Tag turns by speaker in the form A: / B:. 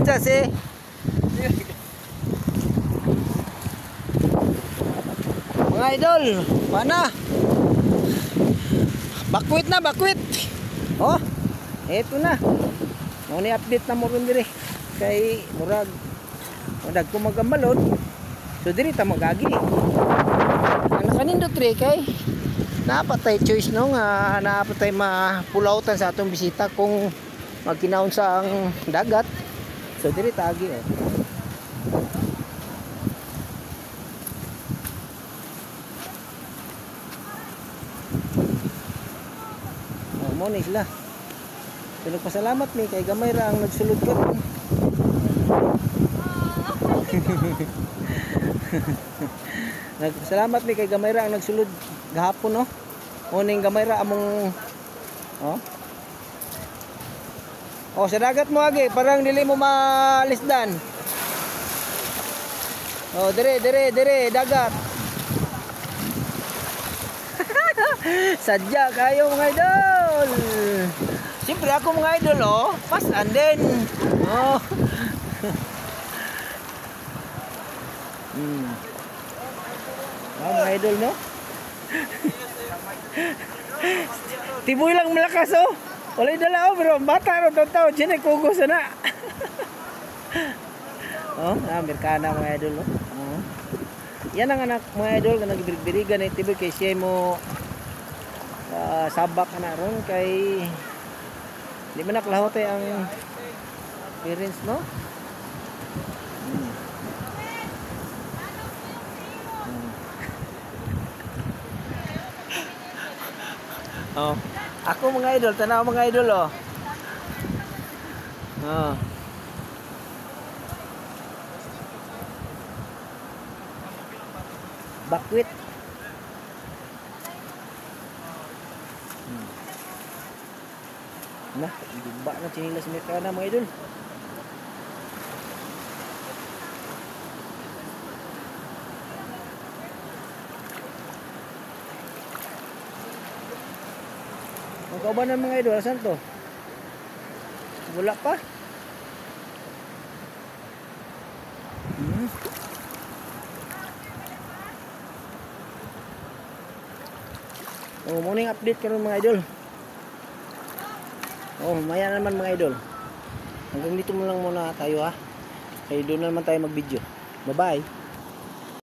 A: pizza si. Mga idol, mana? Bakwit na, bakwit. Oh, eto na. Mo ni update na mo ron dire. Kay murag ko magamalod. So diri ta magagi. Ang nakanindot re kay napatay choice no nga napatay mapulautan sa atong bisita kung magkinaon sa ang dagat. So diri tagi oh. Mo ni sila. So nagpasalamat mi kay gamay ra ang nagsulod karon. Nagpasalamat mi kay gamay ra ang nagsulod gahapon no. Uning gamay ra among oh. Oh sa dagat mo agi parang dili mo malisdan. Oh dire dagat. Sadya kayo mga idol. Siyempre ako mga idol oh, fast and then oh. Mga idol no. Tiboy lang malakas oh. Walay dala oh bro, bata ro taw jene kugos na. Oh, Amerikana mga idol oh. Oh. Yan ang anak mga idol nga nagbirigan ni tiboy kay siya mo sabak na ron kay di man naklahote ang parents no. Oh, ako mga idol, tanaw mga idol oh. Oh. Bakwit. Nah, iba na chinilas Amerikana mga idol. Ang kaubanan mga idol, asan to? Wala pa? Oh, morning update karon mga idol. Oh, maya naman mga idol. Hanggang dito mo lang muna tayo ha. Kaya doon naman tayo mag-video. Bye-bye.